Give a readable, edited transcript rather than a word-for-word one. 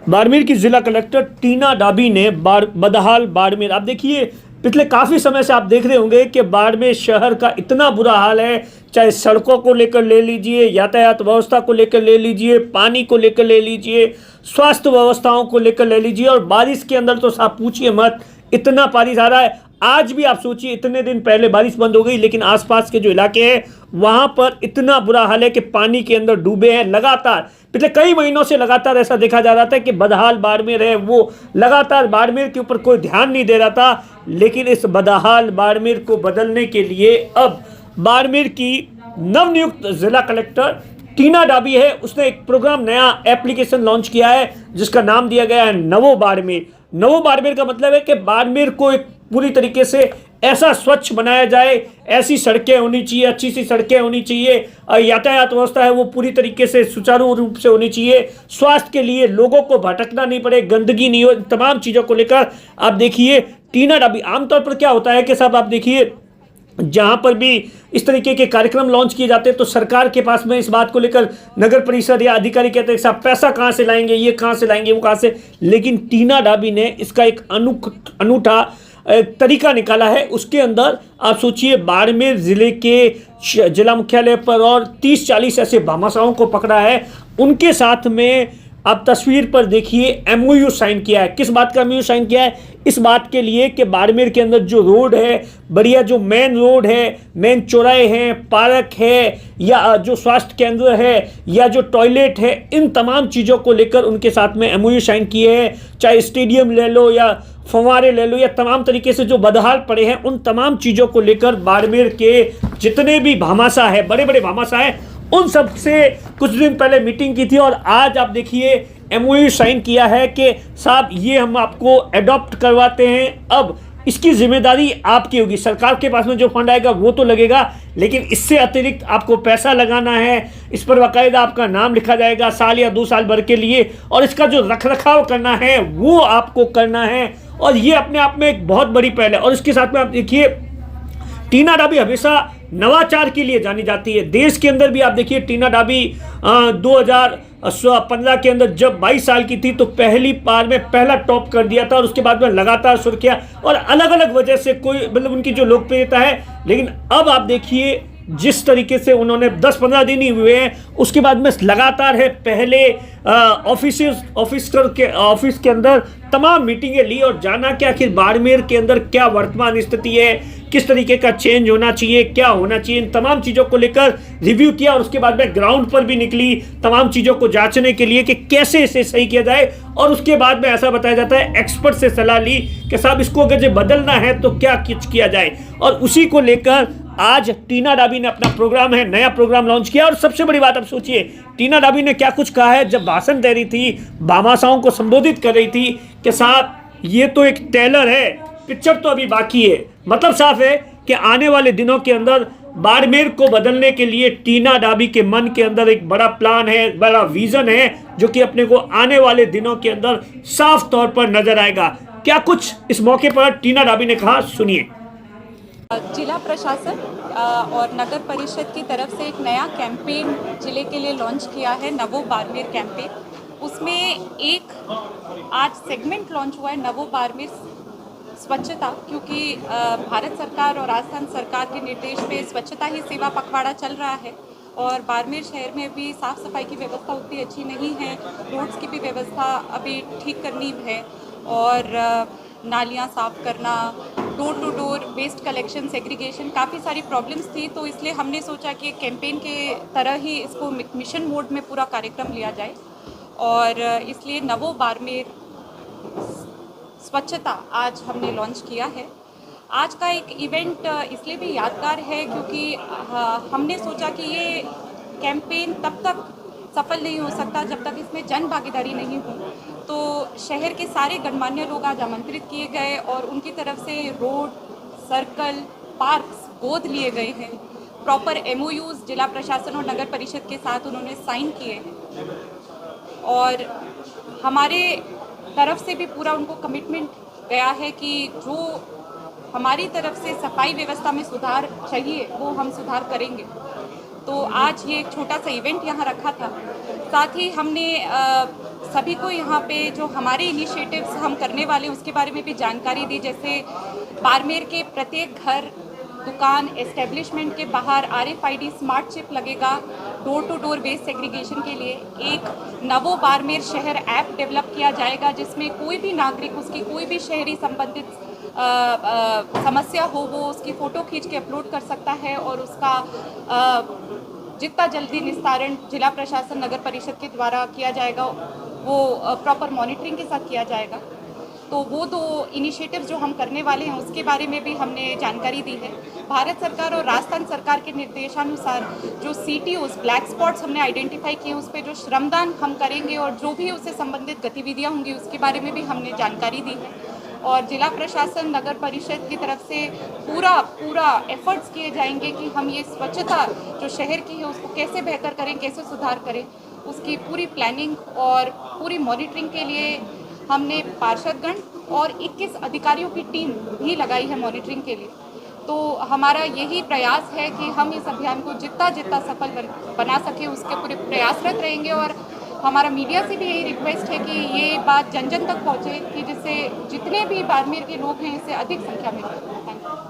बाड़मेर की जिला कलेक्टर टीना डाबी ने बदहाल बाड़मेर, आप देखिए पिछले काफ़ी समय से आप देख रहे होंगे कि बाड़मेर शहर का इतना बुरा हाल है, चाहे सड़कों को लेकर ले लीजिए, यातायात व्यवस्था को लेकर ले लीजिए, पानी को लेकर ले लीजिए, स्वास्थ्य व्यवस्थाओं को लेकर ले लीजिए। और बारिश के अंदर तो साहब पूछिए मत, इतना बारिश आ रहा है। आज भी आप सोचिए, इतने दिन पहले बारिश बंद हो गई, लेकिन आसपास के जो इलाके हैं वहां पर इतना बुरा हाल है कि पानी के अंदर डूबे हैं। लगातार पिछले कई महीनों से लगातार ऐसा देखा जा रहा था कि बदहाल बाड़मेर है, वो लगातार बाड़मेर के ऊपर कोई ध्यान नहीं दे रहा था। लेकिन इस बदहाल बाड़मेर को बदलने के लिए अब बाड़मेर की नवनियुक्त जिला कलेक्टर टीना डाबी है, उसने एक प्रोग्राम, नया एप्लीकेशन लॉन्च किया है जिसका नाम दिया गया है नवो बाड़मेर। नवो बाड़मेर का मतलब है कि बाड़मेर को एक पूरी तरीके से ऐसा स्वच्छ बनाया जाए, ऐसी सड़कें होनी चाहिए, अच्छी सी सड़कें होनी चाहिए, यातायात व्यवस्था है वो पूरी तरीके से सुचारू रूप से होनी चाहिए, स्वास्थ्य के लिए लोगों को भटकना नहीं पड़े, गंदगी नहीं हो, तमाम चीज़ों को लेकर आप देखिए टीना डाबी। आमतौर पर क्या होता है कि साहब आप देखिए, जहां पर भी इस तरीके के कार्यक्रम लॉन्च किए जाते हैं तो सरकार के पास में इस बात को लेकर नगर परिषद या अधिकारी कहते हैं साहब पैसा कहां से लाएंगे, ये कहां से लाएंगे, वो कहां से। लेकिन टीना डाबी ने इसका एक अनूठा तरीका निकाला है। उसके अंदर आप सोचिए, बाड़मेर जिले के जिला मुख्यालय पर और 30-40 ऐसे भामाशाहों को पकड़ा है। उनके साथ में आप तस्वीर पर देखिए एमओयू साइन किया है। किस बात का एमओयू साइन किया है? इस बात के लिए कि बाड़मेर के अंदर जो रोड है, बढ़िया जो मेन रोड है, मेन चौराहे हैं, पार्क है, या जो स्वास्थ्य केंद्र है, या जो टॉयलेट है, इन तमाम चीज़ों को लेकर उनके साथ में एमओयू साइन किए हैं। चाहे स्टेडियम ले लो या फंवारे ले लो, या तमाम तरीके से जो बदहाल पड़े हैं, उन तमाम चीज़ों को लेकर बाड़मेर के जितने भी भामाशाह है, बड़े बड़े भामाशाह है, उन सब से कुछ दिन पहले मीटिंग की थी। और आज आप देखिए एमओयू साइन किया है कि साहब ये हम आपको अडॉप्ट करवाते हैं, अब इसकी जिम्मेदारी आपकी होगी। सरकार के पास में जो फंड आएगा वो तो लगेगा, लेकिन इससे अतिरिक्त आपको पैसा लगाना है, इस पर बाकायदा आपका नाम लिखा जाएगा साल या 2 साल भर के लिए, और इसका जो रखरखाव करना है वो आपको करना है। और ये अपने आप में एक बहुत बड़ी पहल है। और इसके साथ में आप देखिए, टीना डाबी हमेशा नवाचार के लिए जानी जाती है। देश के अंदर भी आप देखिए, टीना डाबी 2015 के अंदर जब 22 साल की थी तो पहली बार में पहला टॉप कर दिया था, और उसके बाद में लगातार सुर्खियां और अलग अलग वजह से कोई मतलब उनकी जो लोकप्रियता है। लेकिन अब आप देखिए जिस तरीके से उन्होंने 10-15 दिन ही हुए हैं, उसके बाद में लगातार है, पहले ऑफिस के अंदर तमाम मीटिंगें ली और जाना कि आखिर बाड़मेर के अंदर क्या वर्तमान स्थिति है, किस तरीके का चेंज होना चाहिए, क्या होना चाहिए, इन तमाम चीज़ों को लेकर रिव्यू किया। और उसके बाद में ग्राउंड पर भी निकली तमाम चीज़ों को जांचने के लिए कि कैसे इसे सही किया जाए। और उसके बाद में ऐसा बताया जाता है, एक्सपर्ट से सलाह ली कि साहब इसको अगर जो बदलना है तो क्या कुछ किया जाए। और उसी को लेकर आज टीना डाबी ने अपना प्रोग्राम है, नया प्रोग्राम लॉन्च किया। और सबसे बड़ी बात आप सोचिए, टीना डाबी ने क्या कुछ कहा है जब भाषण दे रही थी, भामाशाहों को संबोधित कर रही थी कि साहब ये तो एक ट्रेलर है, पिक्चर तो अभी बाकी है। मतलब साफ है कि आने वाले दिनों के अंदर बाड़मेर को बदलने के लिए टीना डाबी के मन के अंदर एक बड़ा प्लान है, बड़ा विजन है, जो कि अपने को आने वाले दिनों के अंदर साफ तौर पर नजर आएगा। क्या कुछ इस मौके पर टीना डाबी ने कहा, सुनिए। जिला प्रशासन और नगर परिषद की तरफ से एक नया कैंपेन जिले के लिए लॉन्च किया है, नवो बाड़मेर कैंपेन। उसमें एक आज सेगमेंट लॉन्च हुआ है, नवो बाड़मेर स्वच्छता, क्योंकि भारत सरकार और राजस्थान सरकार के निर्देश में स्वच्छता ही सेवा पखवाड़ा चल रहा है। और बाड़मेर शहर में भी साफ़ सफाई की व्यवस्था उतनी अच्छी नहीं है, रोड्स की भी व्यवस्था अभी ठीक करनी है, और नालियाँ साफ़ करना, door to door waste collection, segregation, काफ़ी सारी प्रॉब्लम्स थी। तो इसलिए हमने सोचा कि कैंपेन के तरह ही इसको मिशन मोड में पूरा कार्यक्रम लिया जाए, और इसलिए नवो बाड़मेर स्वच्छता आज हमने लॉन्च किया है। आज का एक इवेंट इसलिए भी यादगार है क्योंकि हमने सोचा कि ये कैंपेन तब तक सफल नहीं हो सकता जब तक इसमें जन भागीदारी नहीं हो। तो शहर के सारे गणमान्य लोग आज आमंत्रित किए गए और उनकी तरफ से रोड, सर्कल, पार्क्स गोद लिए गए हैं। प्रॉपर एमओयूज जिला प्रशासन और नगर परिषद के साथ उन्होंने साइन किए हैं, और हमारे तरफ से भी पूरा उनको कमिटमेंट गया है कि जो हमारी तरफ से सफाई व्यवस्था में सुधार चाहिए वो हम सुधार करेंगे। तो आज ये एक छोटा सा इवेंट यहाँ रखा था। साथ ही हमने सभी को यहाँ पे जो हमारे इनिशिएटिव्स हम करने वाले हैं उसके बारे में भी जानकारी दी। जैसे बाड़मेर के प्रत्येक घर, दुकान, एस्टेब्लिशमेंट के बाहर RFID स्मार्ट चिप लगेगा door to door waste segregation के लिए। एक नवो बाड़मेर शहर ऐप डेवलप किया जाएगा जिसमें कोई भी नागरिक उसकी कोई भी शहरी संबंधित समस्या हो वो उसकी फ़ोटो खींच के अपलोड कर सकता है और उसका जितना जल्दी निस्तारण जिला प्रशासन नगर परिषद के द्वारा किया जाएगा वो प्रॉपर मॉनिटरिंग के साथ किया जाएगा। तो वो दो इनिशिएटिव्स जो हम करने वाले हैं उसके बारे में भी हमने जानकारी दी है। भारत सरकार और राजस्थान सरकार के निर्देशानुसार जो CTOs ब्लैक स्पॉट्स हमने आइडेंटिफाई किए उस पर जो श्रमदान हम करेंगे और जो भी उससे संबंधित गतिविधियां होंगी उसके बारे में भी हमने जानकारी दी है। और जिला प्रशासन नगर परिषद की तरफ से पूरा एफर्ट्स किए जाएंगे कि हम ये स्वच्छता जो शहर की है उसको कैसे बेहतर करें, कैसे सुधार करें, उसकी पूरी प्लानिंग और पूरी मॉनिटरिंग के लिए हमने पार्षदगण और 21 अधिकारियों की टीम भी लगाई है मॉनिटरिंग के लिए। तो हमारा यही प्रयास है कि हम इस अभियान को जितना सफल बना सके उसके पूरे प्रयासरत रहेंगे। और हमारा मीडिया से भी यही रिक्वेस्ट है कि ये बात जन जन तक पहुँचे कि जिससे जितने भी बाड़मेर के लोग हैं इससे अधिक संख्या में। Thank you.